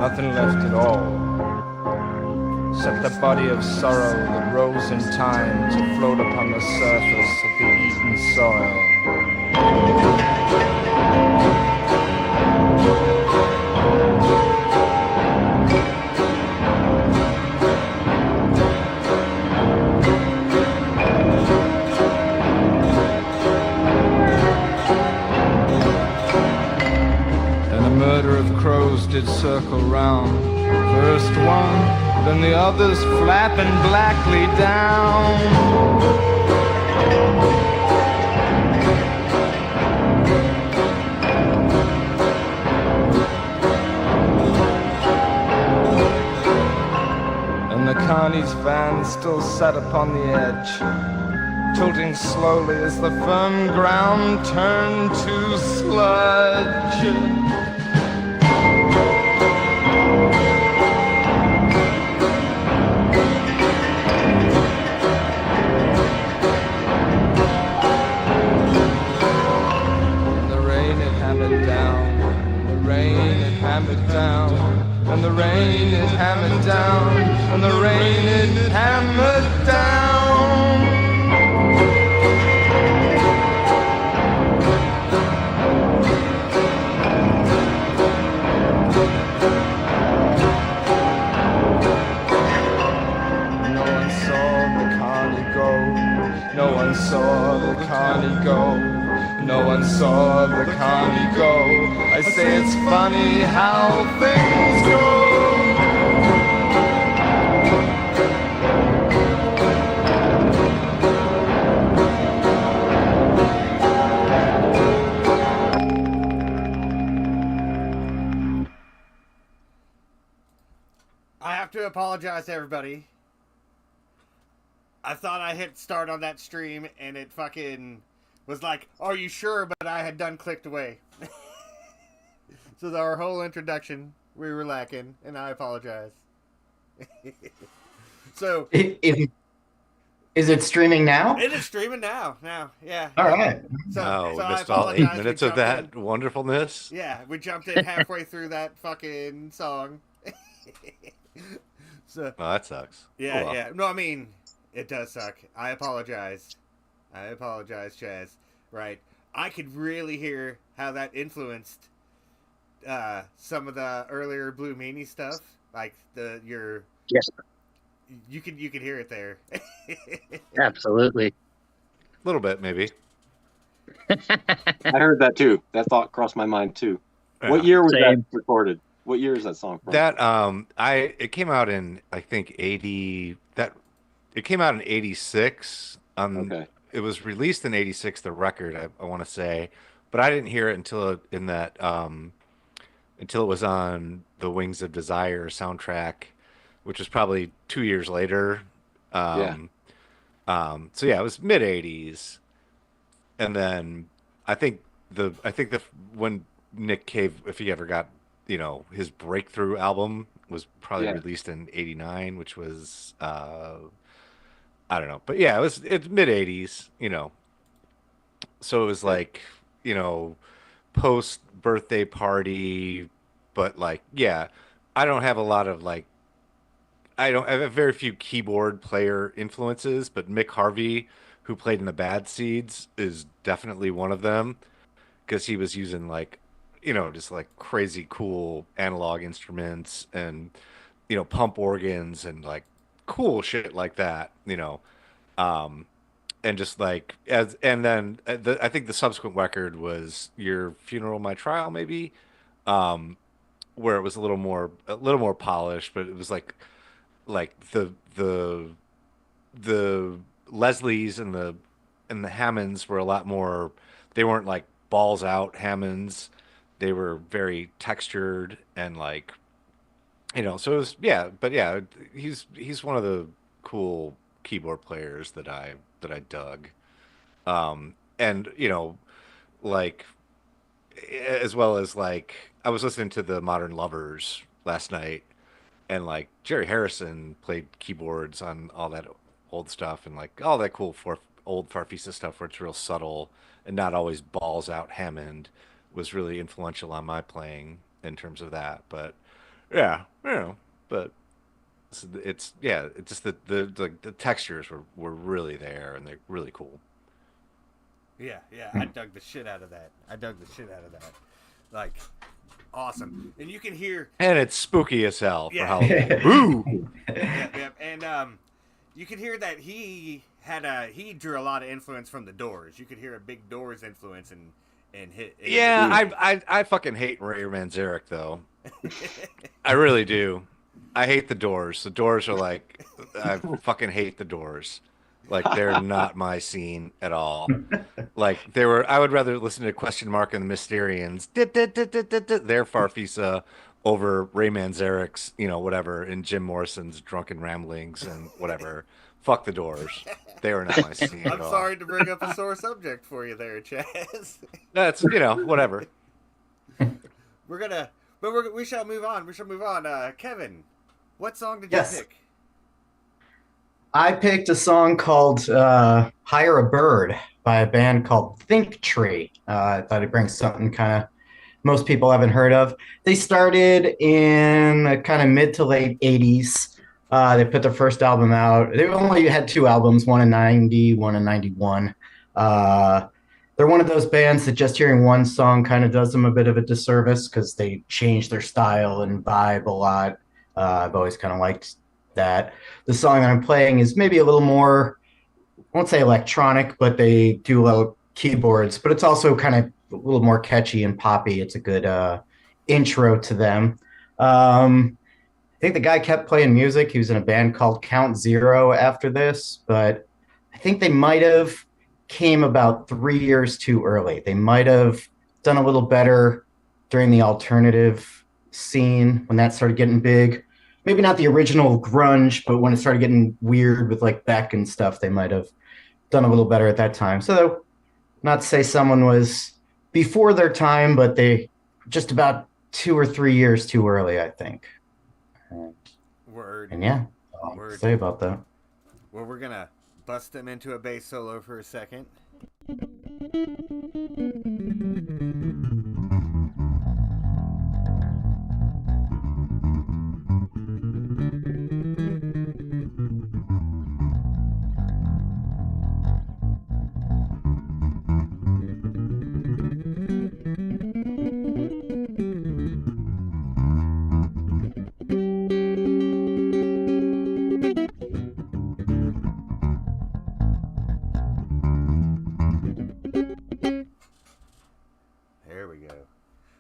Nothing left at all, except the body of sorrow that rose in time to float upon the surface of the eaten soil. Crows did circle round, first one, then the others flapping blackly down. And the carney's van still sat upon the edge, tilting slowly as the firm ground turned to sludge. And the rain it hammered down, and the rain it hammered down. No one saw the carney go, no one saw the carney go. No one saw the carney go. I say it's funny how things go. I have to apologize to everybody. I thought I hit start on that stream and it fucking was like, are you sure? But I had done clicked away. So our whole introduction, we were lacking, and I apologize. So is it streaming now? It is streaming now. Yeah. All right. So missed all 8 minutes of that wonderfulness. Yeah, we jumped in halfway through that fucking song. So that sucks. Yeah, yeah. No, I mean, it does suck. I apologize, Chaz. Right. I could really hear how that influenced some of the earlier Blue Meanies stuff. Like Yes. You could hear it there. Absolutely. A little bit, maybe. I heard that too. That thought crossed my mind too. Yeah. What year was that recorded? What year is that song from? That it came out in, I think, 80. It came out in 86. Okay. It was released in 86, the record, I want to say, but I didn't hear it until it was on the Wings of Desire soundtrack, which was probably 2 years later. So yeah, it was mid 80s. And then I think when Nick Cave, if he ever got, his breakthrough album was probably released in 89, which was, I don't know, but yeah, it's mid 80s, so it was like, post birthday party, but like, yeah, I don't have a lot of I have very few keyboard player influences, but Mick Harvey, who played in the Bad Seeds, is definitely one of them, because he was using just like crazy cool analog instruments and, pump organs and like cool shit like that, and just like and then I think the subsequent record was Your Funeral, My Trial, maybe, where it was a little more polished, but it was like the Leslies and the Hammonds were a lot more. They weren't like balls out Hammonds. They were very textured and like, so it was, but yeah, he's one of the cool keyboard players that I dug. And like, as well as like, I was listening to the Modern Lovers last night, and like Jerry Harrison played keyboards on all that old stuff, and like all that cool old Farfisa stuff where it's real subtle and not always balls out Hammond was really influential on my playing in terms of that. But Yeah, but it's yeah, it's just the textures were really there and they're really cool. Yeah, I dug the shit out of that. Like, awesome. And you can hear, and it's spooky as hell for Halloween. Boo! And you can hear that he drew a lot of influence from the Doors. You could hear a big Doors influence and hit. Yeah, I fucking hate Ray Manzarek though. I really do. I hate the Doors. The Doors are like, I fucking hate the Doors. Like, they're not my scene at all. Like, I would rather listen to Question Mark and the Mysterians, their Farfisa, over Ray Manzarek's, whatever, and Jim Morrison's Drunken Ramblings and whatever. Fuck the Doors. They were not my scene at I'm all. sorry to bring up a sore subject for you there, Chaz. That's, whatever. We shall move on. Kevin, what song did you pick? I picked a song called Hire a Bird by a band called Think Tree. I thought I'd bring something kind of most people haven't heard of. They started in the kind of mid to late 80s. They put their first album out. They only had 2 albums, one in 90, one in 91. They're one of those bands that just hearing one song kind of does them a bit of a disservice because they change their style and vibe a lot. I've always kind of liked that. The song that I'm playing is maybe a little more, I won't say electronic, but they do little keyboards, but it's also kind of a little more catchy and poppy. It's a good intro to them. I think the guy kept playing music. He was in a band called Count Zero after this, but I think they might have came about 3 years too early. They might have done a little better during the alternative scene when that started getting big. Maybe not the original grunge, but when it started getting weird with like Beck and stuff, they might have done a little better at that time. So not to say someone was before their time, but they just about 2 or 3 years too early, I think. Word. And yeah, I'll say about that. Well, we're going to bust them into a bass solo for a second.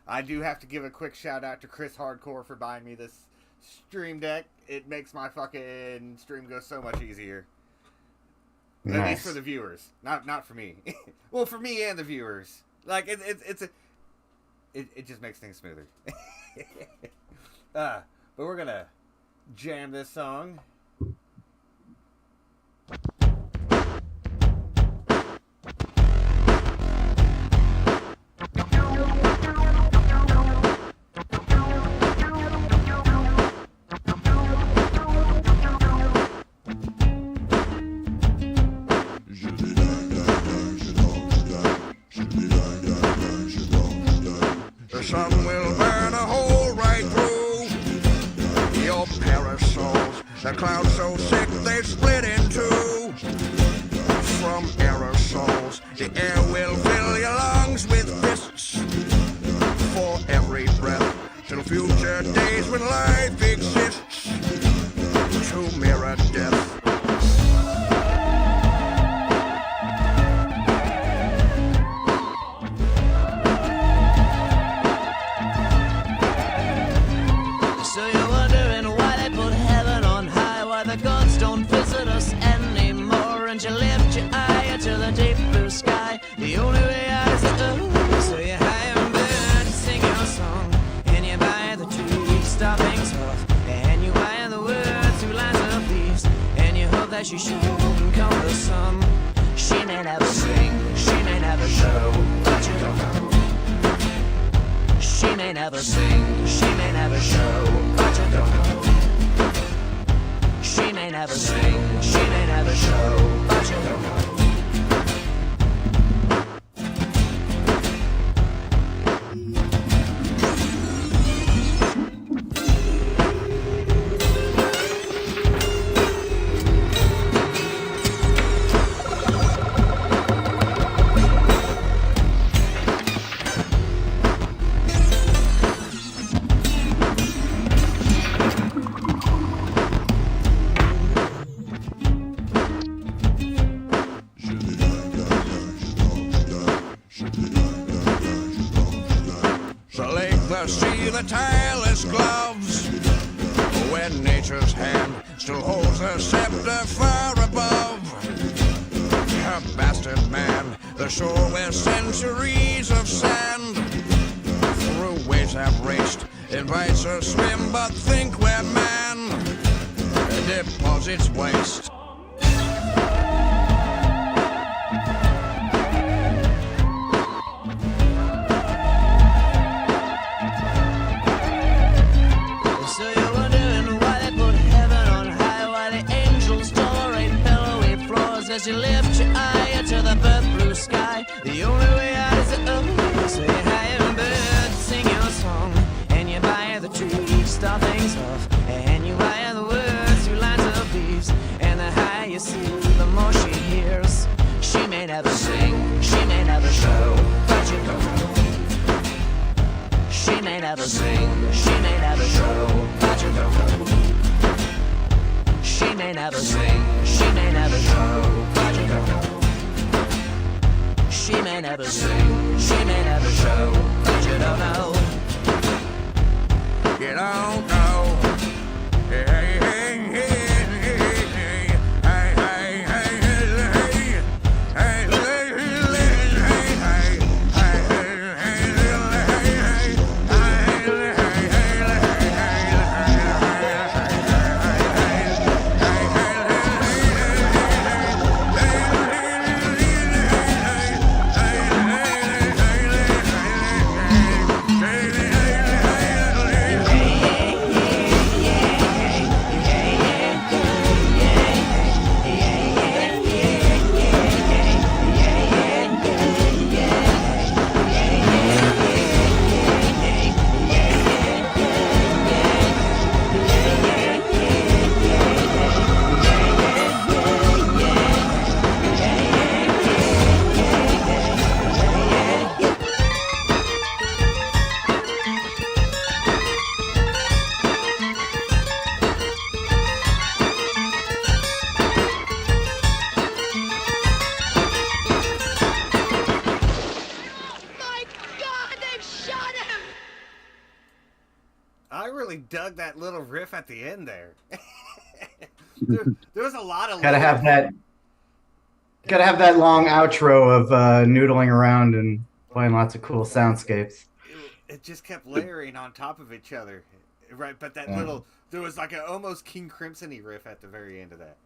I do have to give a quick shout out to Chris Hardcore for buying me this stream deck. It makes my fucking stream go so much easier. Nice. At least for the viewers, not for me. Well, for me and the viewers. Like it just makes things smoother. But we're gonna jam this song. The clouds so thick they split in two. From aerosols, the air will fill your lungs with fists. For every breath, till future days when life exists. To mirror death. The only way out is up. So you hire a bird to sing your song, and you buy the tree, stop things off, and you buy the words, 2 lines of peace, and you hope that she shouldn't come to some. She may never sing, she may never show, but you don't know. She may never sing, she may never show, but you don't know. She may never sing, she may never show, but you don't know. the tireless gloves. When nature's hand still holds the scepter far above. A bastard man, the shore where centuries of sand through waves have raced, invites a swim, but think where man deposits waste. So you're wondering why they put heaven on high, why the angels tolerate pillowy floors as you lift your eye to the birth blue sky. The only way out is up. So you hire a bird, sing your song, and you buy the tree, start things off, and you wire the words through lines of leaves. And the higher you see, the more she hears. She may never sing, she may never show, but you don't know. She may never sing, she may never show, but you don't know. She may never sing, she may never show, but you don't know. She may never sing, she may never show, but you don't know. You don't know. Hey, hey, hey, hey, hey, hey, hey, hey, hey, dug that little riff at the end there. there was a lot of Gotta have that long outro of noodling around and playing lots of cool soundscapes. It just kept layering on top of each other, right? But that little, there was like an almost King Crimson-y riff at the very end of that.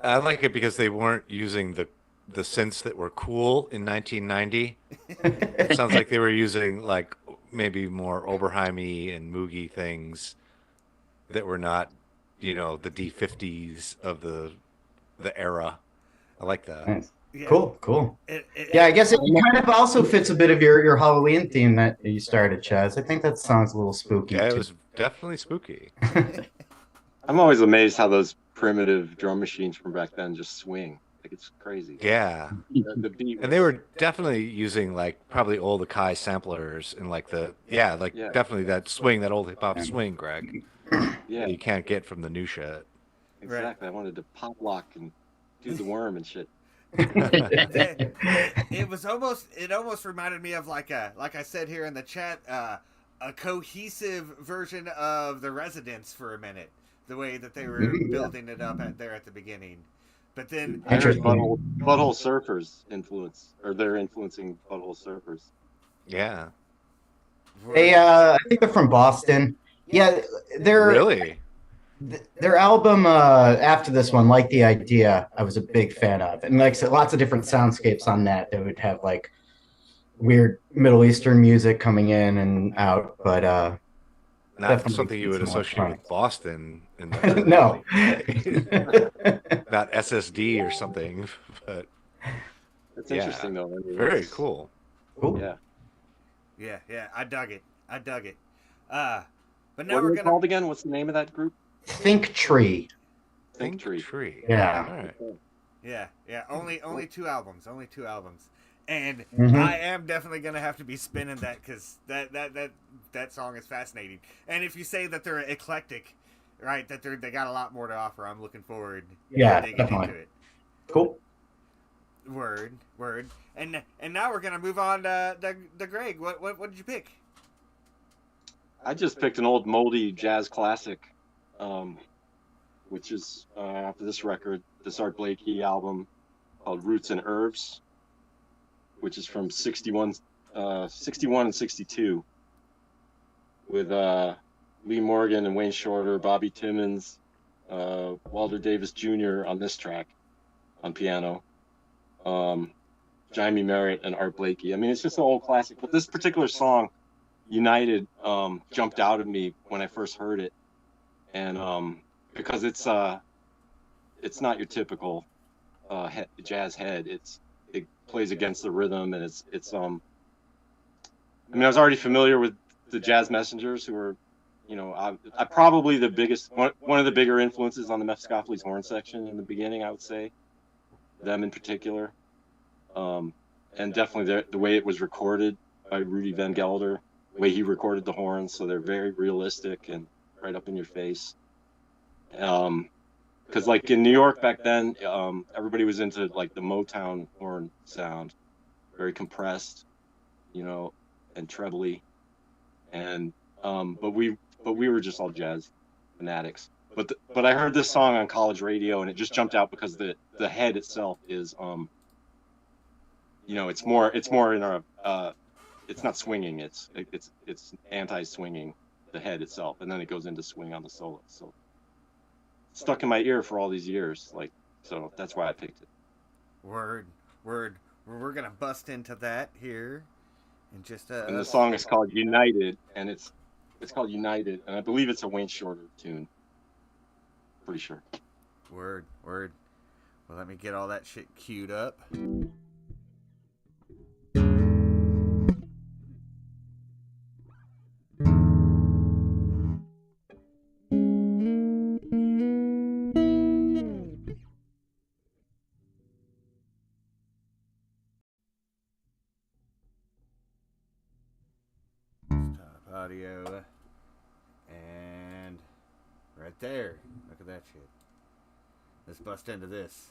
I like it because they weren't using the synths that were cool in 1990. It sounds like they were using like maybe more Oberheim-y and Moogie things that were not, you know, the D50s of the era. I like that. Nice. Yeah. Cool. I guess it kind of also fits a bit of your Halloween theme that you started, Chaz. I think that song's a little spooky. Yeah, too. it was definitely spooky. I'm always amazed how those primitive drum machines from back then just swing. Like, it's crazy. Yeah. The beat And they were definitely using like probably old Akai samplers and like definitely that swing, that old hip hop swing, Greg. Yeah. You can't get from the new shit. Exactly. I wanted to pop lock and do the worm and shit. It almost reminded me of like I said here in the chat, a cohesive version of The Residents for a minute, the way that they were building it up there at the beginning. But then There's Butthole Surfers influence, or they're influencing Butthole Surfers. Yeah. I think they're from Boston. Yeah, they're really. Their album after this one, Like the Idea, I was a big fan of, and like I said, lots of different soundscapes on that. They would have like weird Middle Eastern music coming in and out, but not something you would associate with Boston. No, not SSD or something, but it's interesting though. Very cool. Cool. Yeah. I dug it. But now what we're are they gonna called again? What's the name of that group? Think Tree. Think Tree. Yeah. All right. Yeah. Only two albums. And Mhm. I am definitely gonna have to be spinning that because that song is fascinating. And if you say that they're eclectic, right, that they got a lot more to offer, I'm looking forward to digging definitely. into it. Cool. Word. And now we're gonna move on to Greg. What did you pick? I just picked an old moldy jazz classic, which is after this record, this Art Blakey album called Roots and Herbs, which is from 61 and 62 with Lee Morgan and Wayne Shorter, Bobby Timmons, Walter Davis Jr. on this track on piano, Jaime Merritt and Art Blakey. I mean, it's just an old classic, but this particular song, United, jumped out at me when I first heard it, and because it's not your typical jazz head. It plays against the rhythm, and it's I mean, I was already familiar with the Jazz Messengers, who were, you know, I probably the biggest one of the bigger influences on the Mephiskapheles horn section in the beginning. I would say them in particular, and definitely the way it was recorded by Rudy Van Gelder, the way he recorded the horns, so they're very realistic and right up in your face. Because like in New York back then, everybody was into like the Motown horn sound, very compressed, you know, and trebly, and but we were just all jazz fanatics. But I heard this song on college radio, and it just jumped out because the head itself is you know, it's more in our it's not swinging, it's anti-swinging, the head itself, and then it goes into swing on the solo. So stuck in my ear for all these years, like, so that's why I picked it. Word. We're gonna bust into that here in just and the song is called United, and it's called United, and I believe it's a Wayne Shorter tune, pretty sure. Word. Well, let me get all that shit queued up. Audio, and right there, look at that shit. Let's bust into this.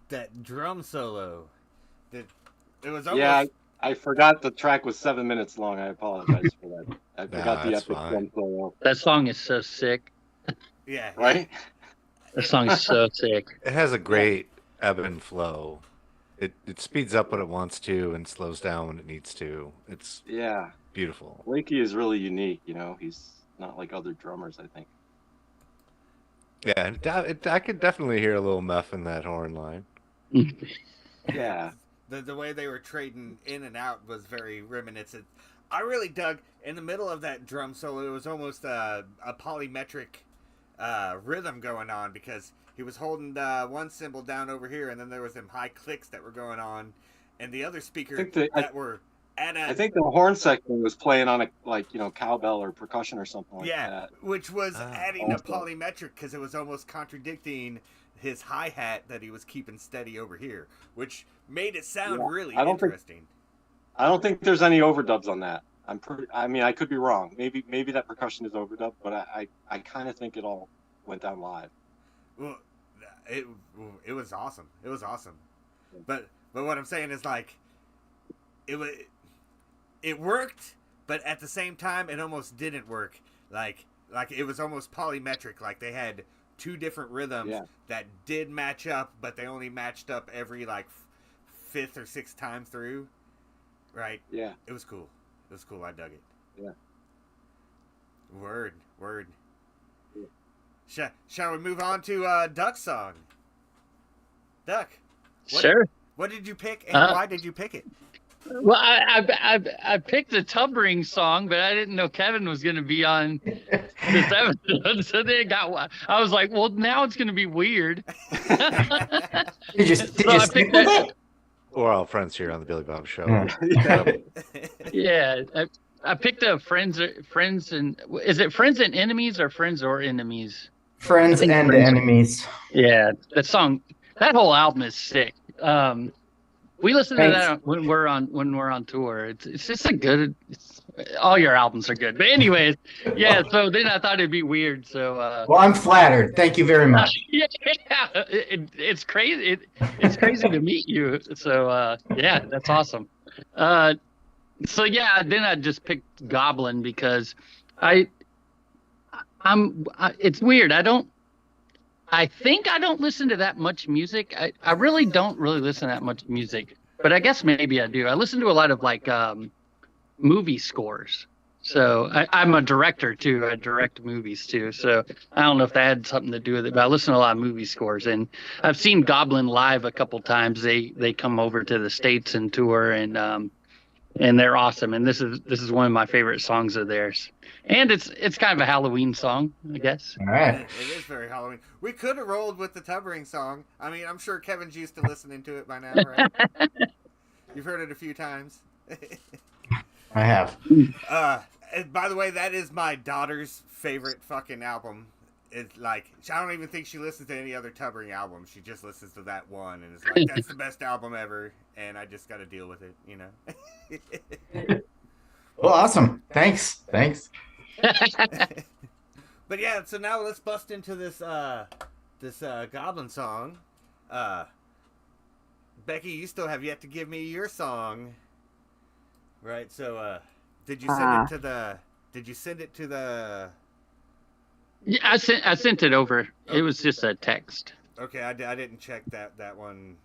that drum solo. It was almost. Yeah, I forgot the track was 7 minutes long. I apologize for that. I forgot the that's epic fine. drum solo. That song is so sick. Yeah. Right? That song is so sick. It has a great ebb and flow. It speeds up when it wants to and slows down when it needs to. It's Yeah. beautiful. Blakey is really unique, He's not like other drummers, I think. Yeah, I could definitely hear a little Meph in that horn line. Yeah. The way they were trading in and out was very reminiscent. I really dug in the middle of that drum solo. It was almost a polymetric rhythm going on because he was holding one cymbal down over here, and then there was them high clicks that were going on, and the other speakers were at a. I think the horn section was playing on a cowbell or percussion or something like that. Which was adding a also. polymetric because it was almost contradicting his hi-hat that he was keeping steady over here, which made it sound really interesting. I don't think there's any overdubs on that. I could be wrong. Maybe that percussion is overdubbed, but I kind of think it all went down live. Well, it was awesome. It was awesome. But what I'm saying is like it worked, but at the same time it almost didn't work. Like it was almost polymetric. Like they had two different rhythms that did match up, but they only matched up every like fifth or sixth time through. Right? Yeah. It was cool. It was cool. I dug it. Yeah. Word. Yeah. Shall we move on to Duck's song? Duck. What did you pick, and why did you pick it? Well, I picked the Tub Ring song, but I didn't know Kevin was going to be on this episode. So I was like, well, now it's going to be weird. Did you stick with it? We're all friends here on the Billy Bob Show. Yeah, I picked up Friends and is it Friends and Enemies or Friends or Enemies? Friends and Enemies. Yeah, that whole album is sick. We listen to that when we're on tour. It's just all your albums are good. But anyways, yeah. So then I thought it'd be weird. So well, I'm flattered. Thank you very much. Yeah, it's crazy. It's crazy to meet you. So yeah, that's awesome. So yeah, then I just picked Goblin because it's weird. I think I don't listen to that much music. I really don't listen to that much music, but I guess maybe I do. I listen to a lot of like movie scores. So I'm a director too. I direct movies too. So I don't know if that had something to do with it, but I listen to a lot of movie scores, and I've seen Goblin live a couple times. They come over to the States and tour, and they're awesome. And this is one of my favorite songs of theirs. And it's kind of a Halloween song, I guess. All right. It is very Halloween. We could have rolled with the Tub Ring song. I mean, I'm sure Kevin's used to listening to it by now, right? You've heard it a few times. I have. And by the way, that is my daughter's favorite fucking album. It's like, I don't even think she listens to any other Tub Ring album. She just listens to that one, and it's like, that's the best album ever, and I just got to deal with it, you know? Well, awesome. Thanks. But yeah, so now let's bust into this Goblin song. Becky, you still have yet to give me your song. Right, so did you send it to the Yeah, I sent it over. It was just a text. Okay, I didn't check that one.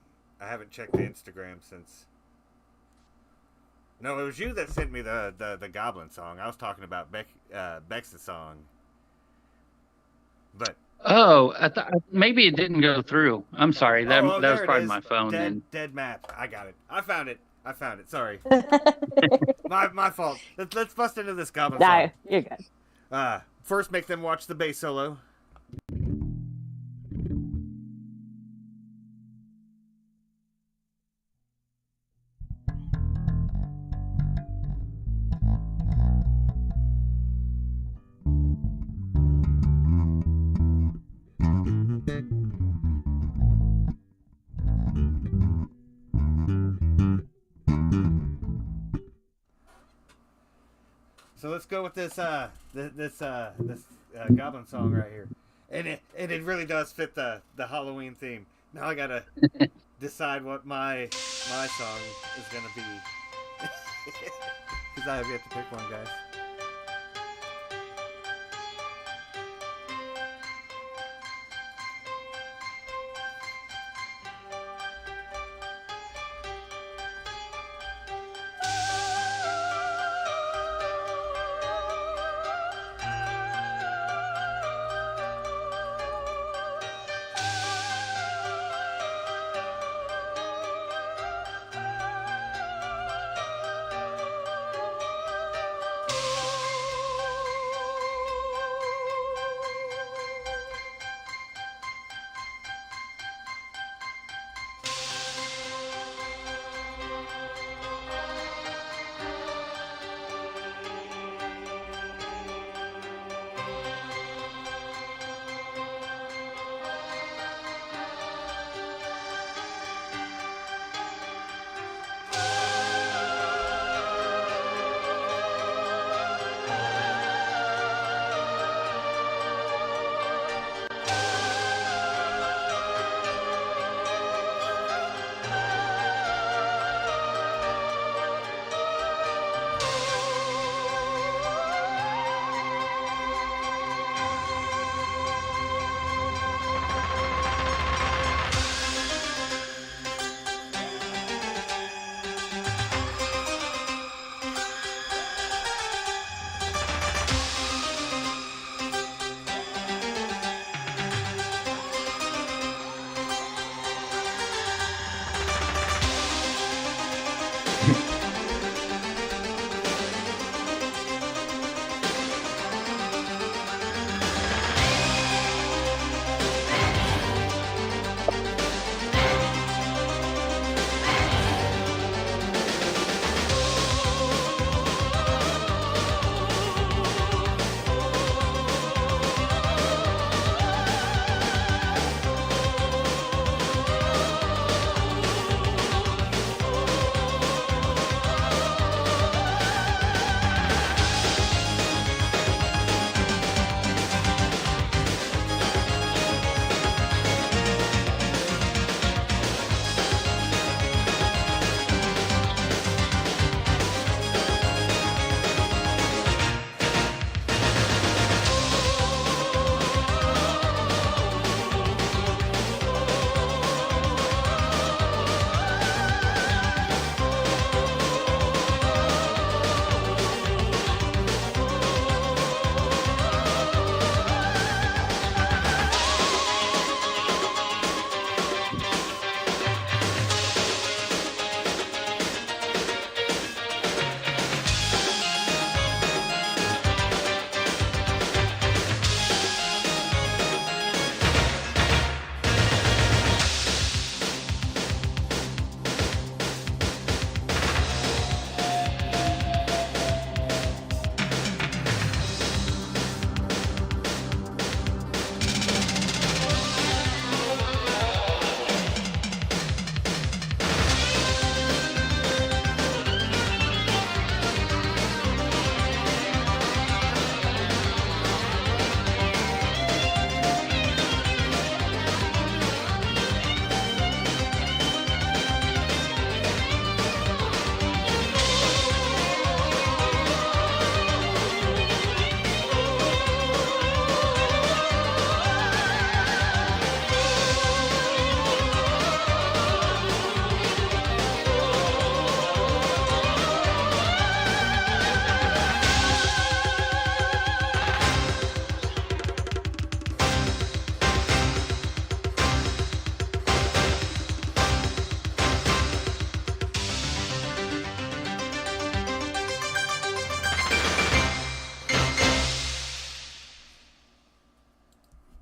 I haven't checked the Instagram since. No, it was you that sent me the Goblin song. I was talking about Beck's song. But I thought maybe it didn't go through. I'm sorry. That was probably my phone. Dead map. I got it. I found it. Sorry. my fault. Let's bust into this Goblin song. No, you're good. First, make them watch the bass solo. So let's go with this Goblin song right here. and it really does fit the Halloween theme. Now I gotta decide what my song is gonna be, because I have yet to pick one, guys.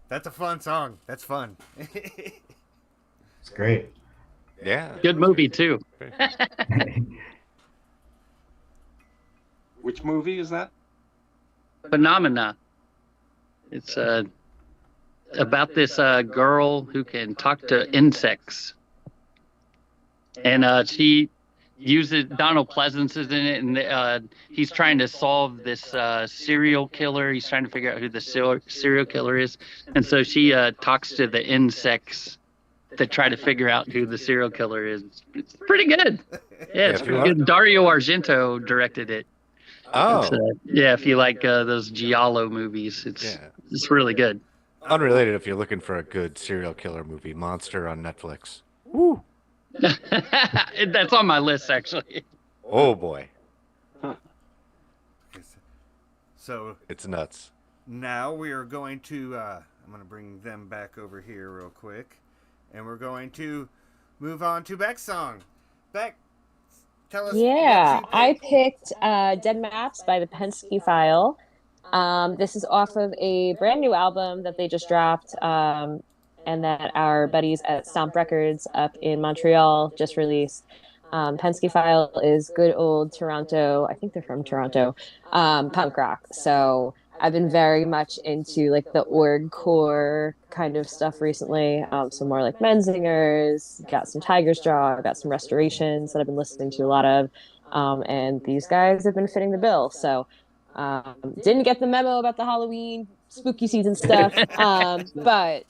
That's a fun song. That's fun. It's great. Yeah. Good movie too. Which movie is that? Phenomena. It's about this girl who can talk to insects, and she uses Donald Pleasance is in it, and he's trying to solve this serial killer. He's trying to figure out who the serial killer is, and so she talks to the insects that try to figure out who the serial killer is. It's pretty good. Yeah, it's pretty good. Dario Argento directed it. Oh, yeah. If you like those giallo movies, it's really good. Unrelated, if you're looking for a good serial killer movie, Monster on Netflix. Woo! That's on my list, actually. Oh boy. So it's nuts. Now we are going to, I'm going to bring them back over here real quick. And we're going to move on to Beck's song. Beck, tell us. Yeah, I picked Dead Maps by the Penske File. This is off of a brand new album that they just dropped, and that our buddies at Stomp Records up in Montreal just released. Penske File is good old Toronto, I think they're from Toronto, punk rock. So I've been very much into like the orgcore kind of stuff recently. So more like Menzingers, got some Tiger's Jaw, got some Restorations that I've been listening to a lot of. And these guys have been fitting the bill. So didn't get the memo about the Halloween spooky season stuff, but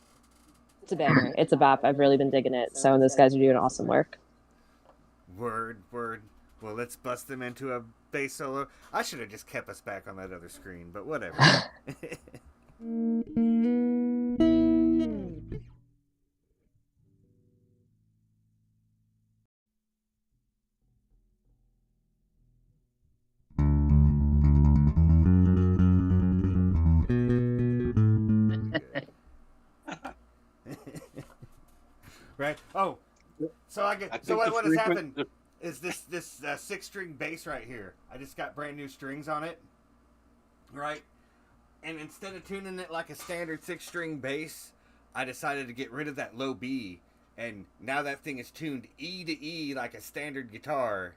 it's a banger. It's a bop. I've really been digging it. So those guys are doing awesome work. Word. Well, let's bust them into a bass solo. I should have just kept us back on that other screen, but whatever. Right? Oh, so what has happened is this 6-string bass right here. I just got brand new strings on it, right? And instead of tuning it like a standard 6-string bass, I decided to get rid of that low B, and now that thing is tuned E to E like a standard guitar,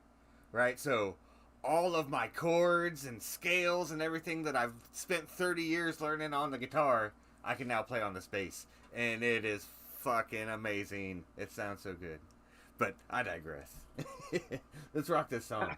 right? So all of my chords and scales and everything that I've spent 30 years learning on the guitar, I can now play on this bass, and it is fucking amazing. It sounds so good. But I digress. Let's rock this song.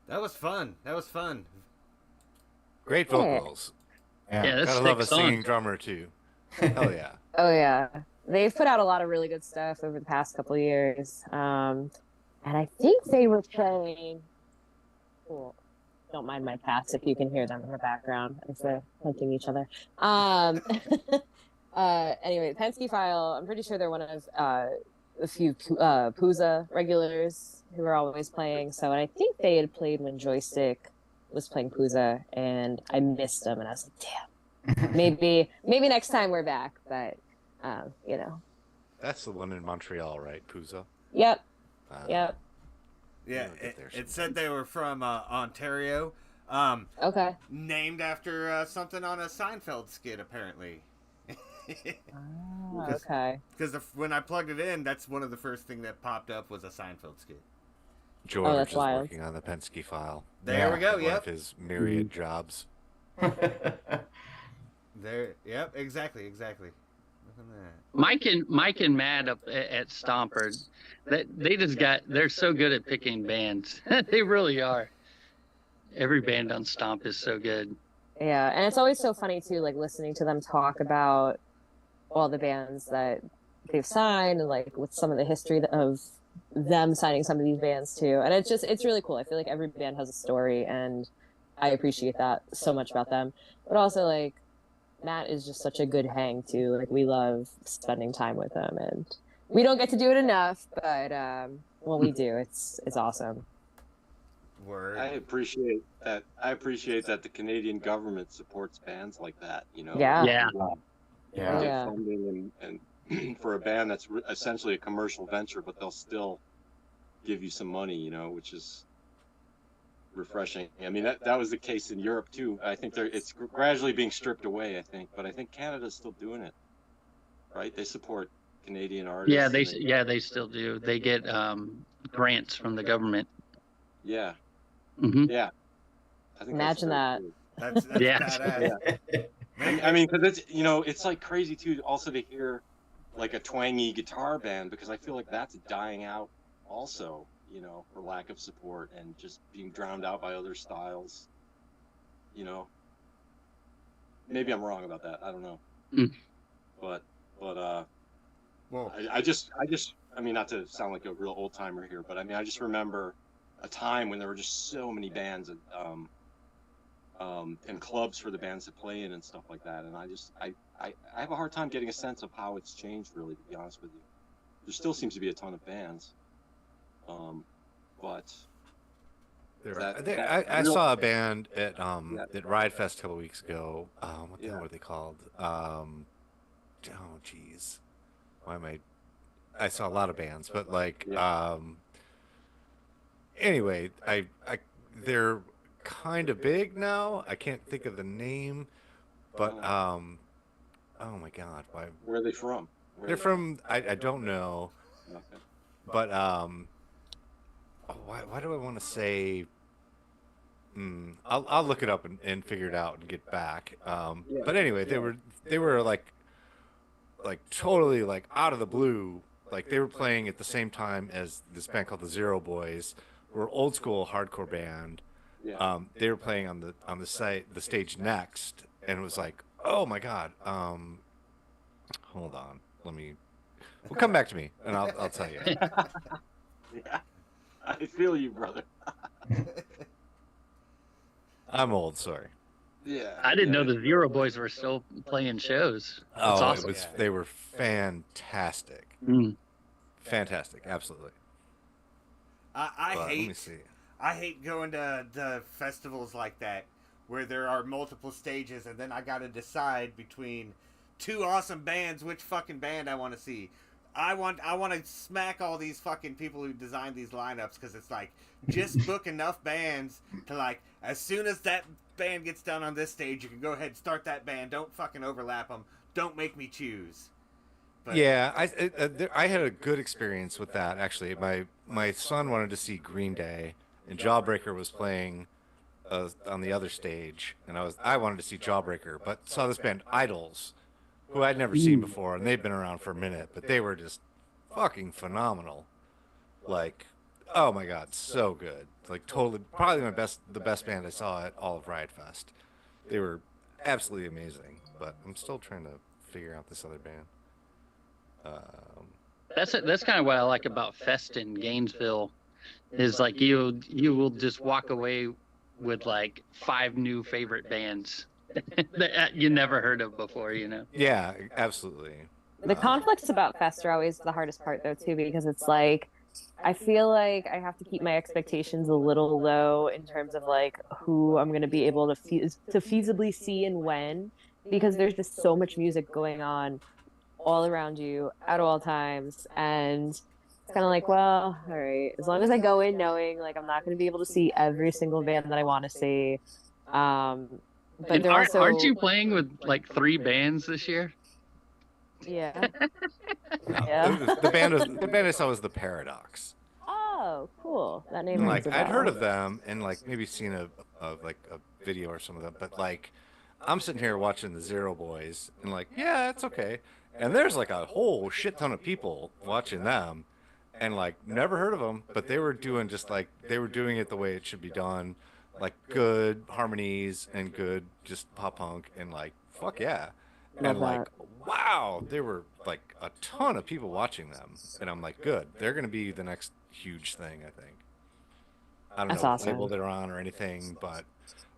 That was fun. That was fun. Great vocals. Yeah, that's Gotta love a sick song. singing drummer too. Hell yeah. Oh yeah, they've put out a lot of really good stuff over the past couple of years. And I think they were playing. Cool. Don't mind my cats if you can hear them in the background as they're hunting each other. Anyway, Penske File. I'm pretty sure they're one of a few Pooza regulars who are always playing. So, and I think they had played when Joystick was playing Pooza, and I missed them, and I was like, damn. Maybe next time we're back, but you know. That's the one in Montreal, right, Pooza? Yep. Yep. Yeah, it said they were from Ontario. Okay. Named after something on a Seinfeld skit, apparently. Okay. Because when I plugged it in, that's one of the first thing that popped up was a Seinfeld skit. George that's is wild. working on the Penske File. There we go. One Yep. of his myriad jobs. There. Yep. Exactly. Exactly. Look at that. Mike and Matt up at Stomper, they're so good at picking bands. They really are. Every band on Stomp is so good. Yeah, and it's always so funny too, like listening to them talk about all the bands that they've signed and like with some of the history of them signing some of these bands too. And it's really cool. I feel like every band has a story, and I appreciate that so much about them. But also like Matt is just such a good hang too. Like we love spending time with him, and we don't get to do it enough, but when we do, it's awesome. Word. I appreciate that. I appreciate that the Canadian government supports bands like that. You know. Yeah. Yeah. Get Yeah. funding and for a band that's essentially a commercial venture, but they'll still give you some money. You know, which is refreshing. I mean, that was the case in Europe too. I think it's gradually being stripped away. I think, but I think Canada's still doing it. Right? They support Canadian artists. Yeah, they still do. They get grants from the government. Yeah. Hmm. Yeah. I think Imagine that. That's Yeah. badass. I mean, because it's like crazy too. Also to hear like a twangy guitar band, because I feel like that's dying out also. You know, for lack of support and just being drowned out by other styles. You know, maybe I'm wrong about that. I don't know. Mm. But Whoa. I mean, not to sound like a real old timer here, but I mean, I just remember a time when there were just so many bands and clubs for the bands to play in and stuff like that. And I have a hard time getting a sense of how it's changed, really, to be honest with you. There still seems to be a ton of bands. But I saw a band at Ride Fest a couple weeks ago. What the hell were they called? Oh geez, why am I saw a lot of bands, but like anyway, they're kind of big now. I can't think of the name, but oh my god, where are they from? They're from I don't know, Okay. but why do I want to say? I'll look it up and figure it out and get back. But anyway, they were like totally like out of the blue. Like they were playing at the same time as this band called the Zero Boys. We're an old school hardcore band. Yeah. They were playing on the stage next, and it was like, oh my god. Hold on, we'll come back to me, and I'll tell you. Yeah. I feel you, brother. I'm old, sorry. Yeah. I didn't know the Zero Boys were still playing shows. That's awesome. They were fantastic. Mm. Fantastic, absolutely. Let me see. I hate going to the festivals like that where there are multiple stages and then I gotta decide between two awesome bands which fucking band I want to see. I want to smack all these fucking people who designed these lineups, because it's like, just book enough bands to like, as soon as that band gets done on this stage, you can go ahead and start that band. Don't fucking overlap them. Don't make me choose. But, yeah, I had a good experience with that actually. My son wanted to see Green Day, and Jawbreaker was playing on the other stage, and I wanted to see Jawbreaker, but saw this band Idols, who I'd never seen before, and they'd been around for a minute, but they were just fucking phenomenal. Like, Oh my God, so good. Like totally, probably the best band I saw at all of Riot Fest. They were absolutely amazing, but I'm still trying to figure out this other band. That's kind of what I like about Fest in Gainesville, is like you will just walk away with like 5 new favorite bands that you never heard of before, you know? Yeah, absolutely. The conflicts about Fest are always the hardest part, though, too, because it's like I feel like I have to keep my expectations a little low in terms of like who I'm going to be able to feasibly see and when, because there's just so much music going on all around you at all times, and it's kind of like, well, all right, as long as I go in knowing like I'm not going to be able to see every single band that I want to see. But And there also aren't you playing with like 3 bands this year? Yeah. No, Yeah. the band I saw was The Paradox. Oh, cool. That name And, rings like a I'd heard bell. of them and like maybe seen a video or some of them, but like I'm sitting here watching the Zero Boys and like, yeah, it's okay. And there's like a whole shit ton of people watching them and like never heard of them, but they were doing it the way it should be done, like good harmonies and good just pop punk and like fuck yeah. Love And like, that. wow, there were like a ton of people watching them, and I'm like, good, they're gonna be the next huge thing, I think. I don't That's know awesome. what label they're on or anything,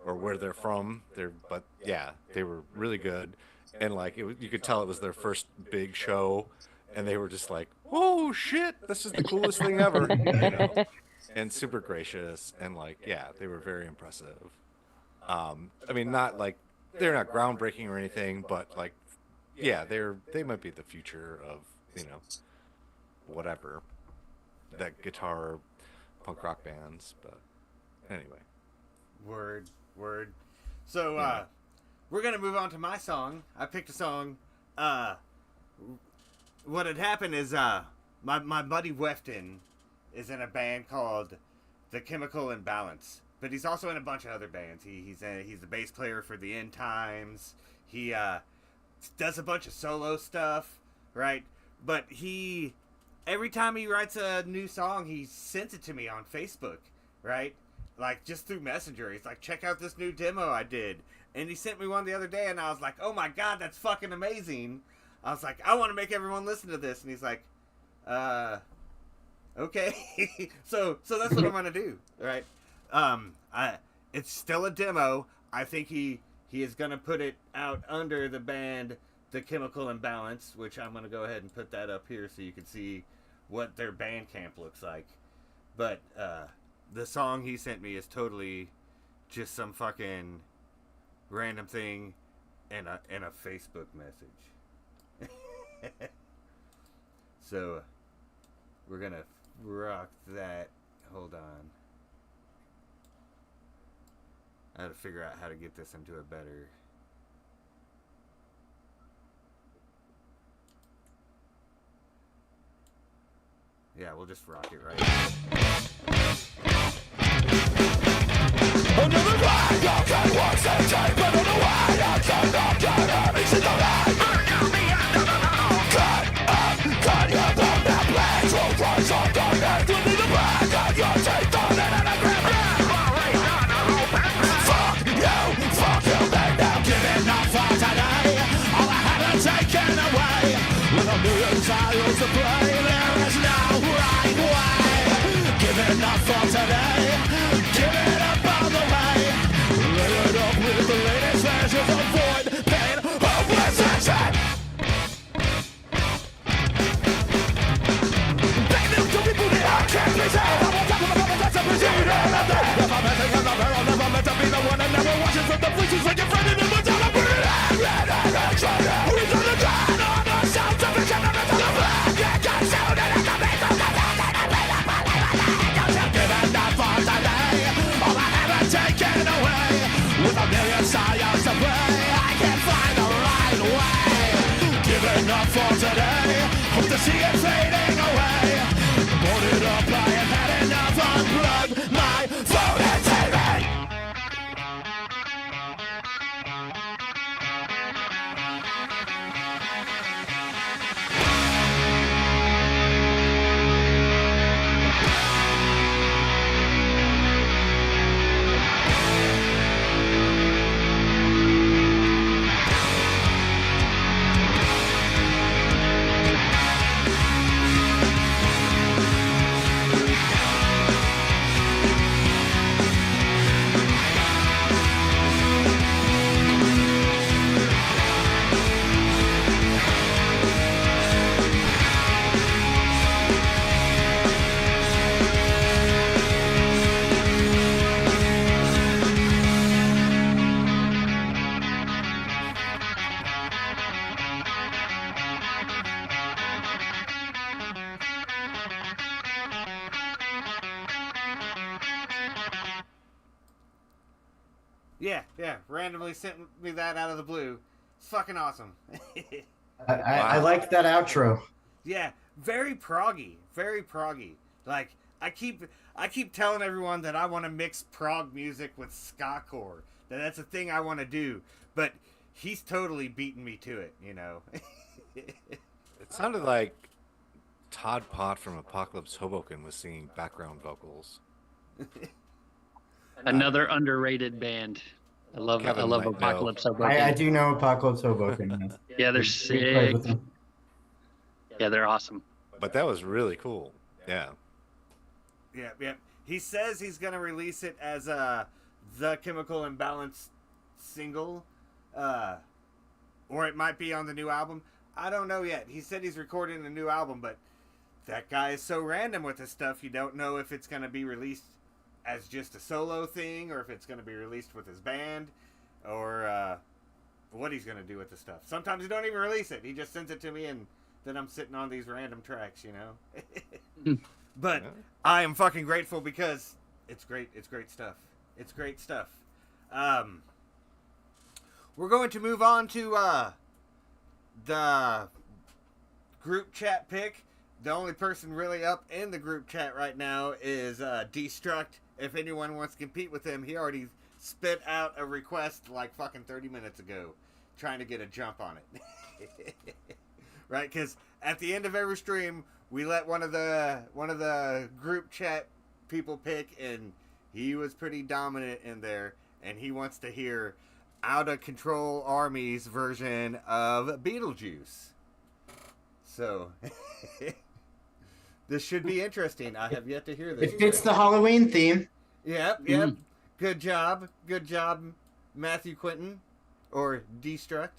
or where they're from. But yeah, they were really good, and like you could tell it was their first big show, and they were just like, oh shit, this is the coolest thing ever, you know, and super gracious, and like yeah, they were very impressive. I mean, not like they're not groundbreaking or anything, but like yeah, they might be the future of, you know, whatever, that guitar punk rock bands. But anyway, Word. So we're gonna move on to my song. I picked a song. What had happened is my buddy Wefton is in a band called The Chemical Imbalance, but he's also in a bunch of other bands. He's the bass player for the End Times. He does a bunch of solo stuff, right? But every time he writes a new song, he sends it to me on Facebook, right? Like just through Messenger. He's like, check out this new demo I did. And he sent me one the other day, and I was like, oh my God, that's fucking amazing. I was like, I want to make everyone listen to this. And he's like, okay. so that's what I'm gonna do, right? It's still a demo. I think he is gonna put it out under the band The Chemical Imbalance, which I'm gonna go ahead and put that up here so you can see what their Bandcamp looks like. But the song he sent me is totally just some fucking random thing and a Facebook message. So we're gonna rock that. Hold on. I had to figure out how to get this into a better. Yeah, we'll just rock it right. Another ride, you can watch and take, but on the way, I cannot get every single night. Burn down the end of the tunnel. Cut your blood, that blaze will rise up the neck. You'll need a bag on your teeth, on it and a grip. Fuck you, they now giving up for today. All I had to taken away. With a million titles to play, there is no right way. Giving up for today. Yeah, randomly sent me that out of the blue. It's fucking awesome. I like that outro. Yeah, very proggy, very proggy. Like I keep telling everyone that I want to mix prog music with ska core. That's a thing I want to do, but he's totally beaten me to it. You know. It sounded like Todd Pott from Apocalypse Hoboken was singing background vocals. Another underrated band. I love Kevin might know. Apocalypse Hoboken. I do know Apocalypse Hoboken. Yeah, they're We played sick. with them. Yeah, they're awesome. But that was really cool. Yeah. Yeah. He says he's gonna release it as the Chemical Imbalance single, or it might be on the new album. I don't know yet. He said he's recording a new album, but that guy is so random with his stuff. You don't know if it's gonna be released as just a solo thing, or if it's gonna be released with his band, or what he's gonna do with the stuff. Sometimes he don't even release it. He just sends it to me, and then I'm sitting on these random tracks, you know. But Yeah. I am fucking grateful because it's great. It's great stuff. It's great stuff. We're going to move on to the group chat pick. The only person really up in the group chat right now is Destruct. If anyone wants to compete with him, he already spit out a request like fucking 30 minutes ago, trying to get a jump on it. Right? Because at the end of every stream, we let one of the group chat people pick, and he was pretty dominant in there, and he wants to hear Out of Control Army's version of Beetlejuice. So this should be interesting. I have yet to hear this. It fits the Halloween theme. Yep. Good job, Matthew Quinton, or Destruct.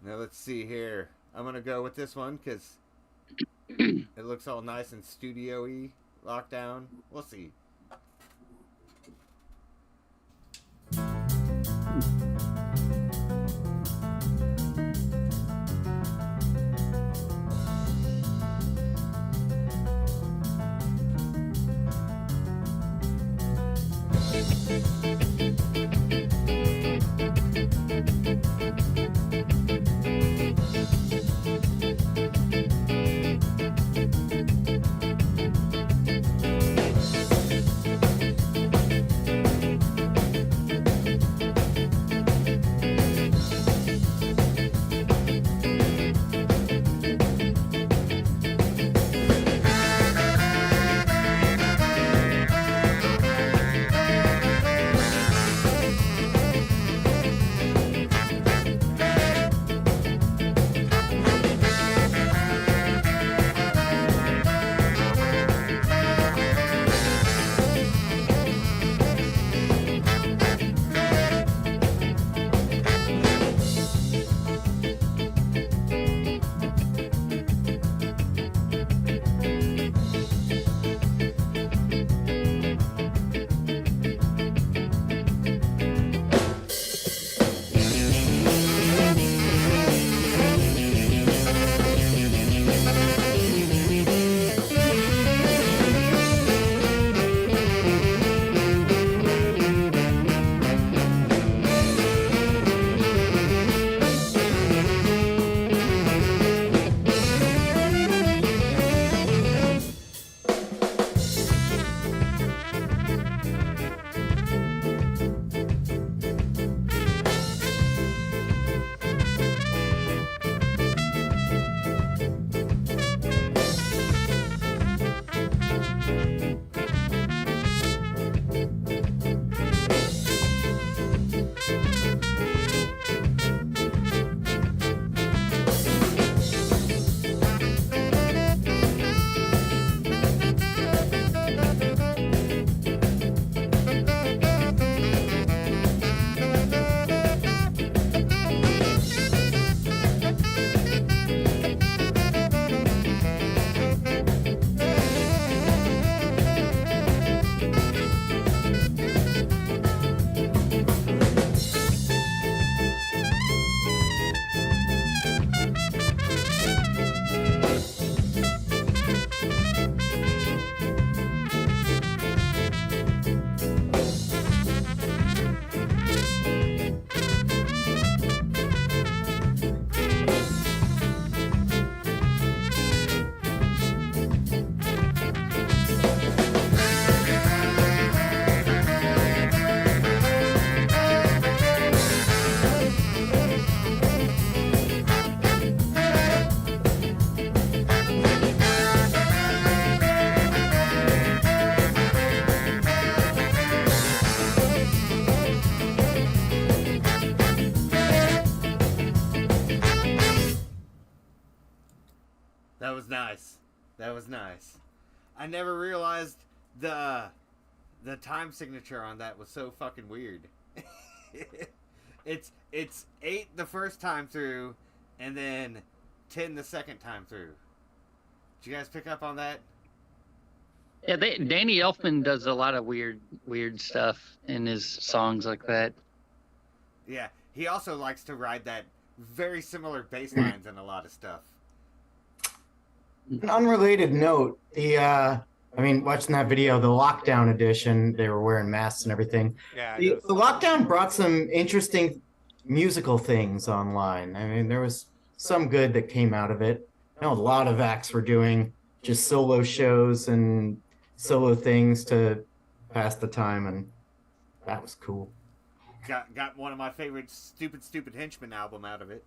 Now let's see here. I'm gonna go with this one because it looks all nice and studio-y, locked down. We'll see. nice. That was nice. I never realized the time signature on that was so fucking weird. it's 8 the first time through, and then 10 the second time through. Did you guys pick up on that? Yeah, Danny Elfman does a lot of weird stuff in his songs like that. Yeah, he also likes to ride that very similar bass lines in a lot of stuff. An unrelated note, watching that video, the lockdown edition, they were wearing masks and everything. Yeah. The lockdown brought some interesting musical things online. I mean, there was some good that came out of it. I know a lot of acts were doing just solo shows and solo things to pass the time, and that was cool. Got one of my favorite Stupid Henchman album out of it.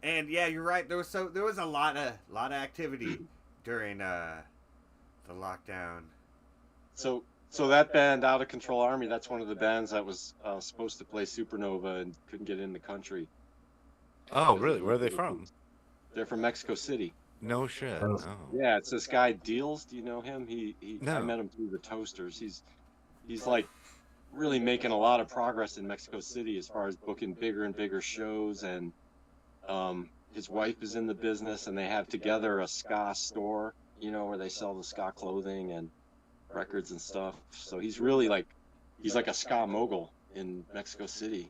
And yeah, you're right. There was a lot of activity during the lockdown. So that band, Out of Control Army, that's one of the bands that was supposed to play Supernova and couldn't get in the country. Oh, really? Where are they from? They're from Mexico City. No shit. Oh. Oh. Yeah, it's this guy Deals. Do you know him? No. I met him through the Toasters. He's like really making a lot of progress in Mexico City as far as booking bigger and bigger shows, and his wife is in the business, and they have together a ska store, where they sell the ska clothing and records and stuff. So he's really he's like a ska mogul in Mexico City.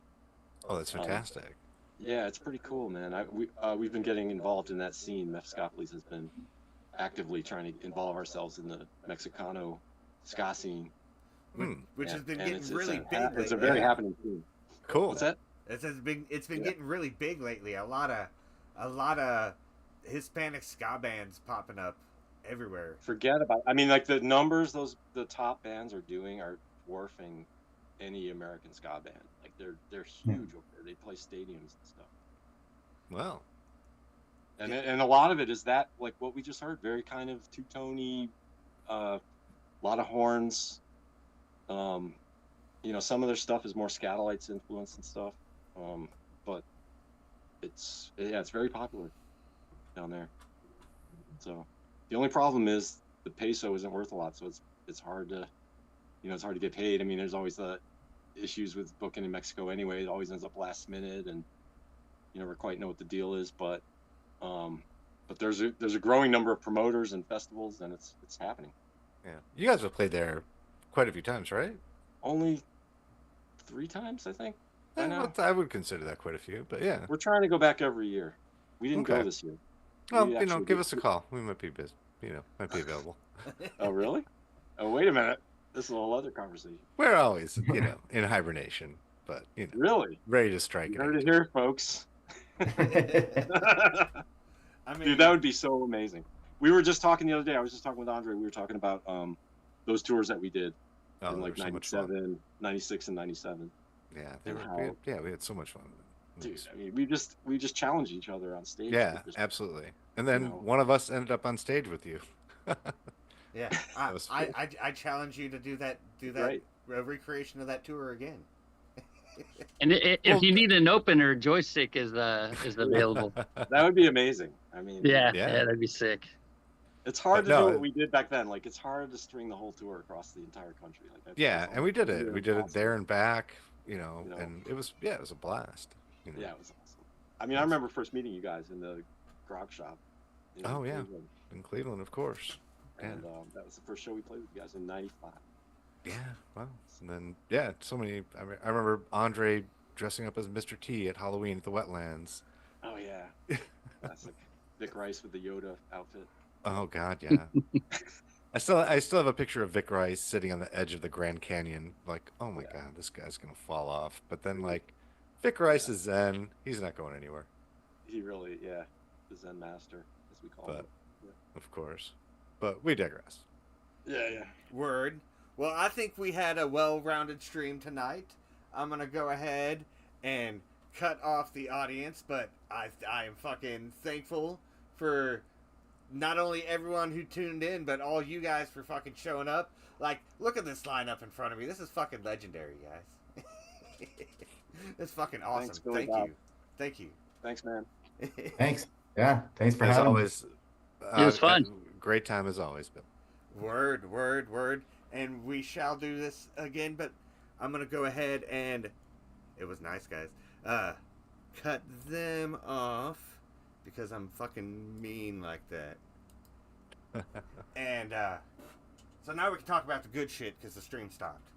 Oh, that's fantastic. Yeah, it's pretty cool, man. We've been getting involved in that scene. Mephiskapheles has been actively trying to involve ourselves in the Mexicano ska scene. Which has been And getting really big lately. It's a very happening scene. Cool. What's that? It's been getting really big lately. A lot of Hispanic ska bands popping up everywhere. Forget about. I mean, like the numbers the top bands are doing are dwarfing any American ska band. Like they're huge over there. They play stadiums and stuff. Well. And a lot of it is that, like what we just heard, very kind of two-tony, a lot of horns. Some of their stuff is more Scatolites influence and stuff. But it's very popular down there. So the only problem is the peso isn't worth a lot, so it's hard to get paid. I mean, there's always the issues with booking in Mexico anyway. It always ends up last minute, and you never quite know what the deal is. But there's a growing number of promoters and festivals, and it's happening. Yeah, you guys have played there quite a few times, right? Only 3 times, I think. I would consider that quite a few, but yeah. We're trying to go back every year. We didn't go this year. Well, give us a call. We might be busy. Might be available. Oh, really? Oh, wait a minute. This is a whole other conversation. We're always, in hibernation, but Really? ready to strike. You heard it here, folks. I mean, Dude, that would be so amazing. We were just talking the other day. I was just talking with Andre. We were talking about those tours that we did in like 97, 96, and 97. Yeah, we had so much fun. Dude, I mean, we just challenged each other on stage. Yeah, absolutely. And then one of us ended up on stage with you. Yeah, I challenge you to do that Right. recreation of that tour again. And if you need an opener, Joystick is available. That would be amazing. I mean, Yeah, that'd be sick. it's hard But to no, do what we did back then. Like, it's hard to string the whole tour across the entire country. Like that. Yeah, and we did it. Yeah, We did it awesome. there and back, and it was a blast. Yeah, it was awesome. I mean, I remember first meeting you guys in the grog shop. Oh, yeah. Cleveland. In Cleveland, of course. And that was the first show we played with you guys in '95. Yeah, well, and then so many. I remember Andre dressing up as Mr. T at Halloween at the Wetlands. Oh yeah, classic. Vic Rice with the Yoda outfit. Oh God, yeah. I still have a picture of Vic Rice sitting on the edge of the Grand Canyon, like, oh my God, this guy's gonna fall off. But then Vic Rice is Zen. He's not going anywhere. He really, the Zen master, as we call him. Of course. But we digress. Yeah. Word. Well, I think we had a well-rounded stream tonight. I'm gonna go ahead and cut off the audience, but I am fucking thankful for not only everyone who tuned in, but all you guys for fucking showing up. Like, look at this lineup in front of me. This is fucking legendary, guys. It's fucking awesome. Thanks, Billy Thank Bob. you. Thank you. Thanks, man. Thanks. Yeah, thanks for As having me. always, It was fun. Great time as always, Bill. Word, word, word. And we shall do this again, but I'm going to go ahead and... It was nice, guys. Cut them off because I'm fucking mean like that. And, so now we can talk about the good shit because the stream stopped.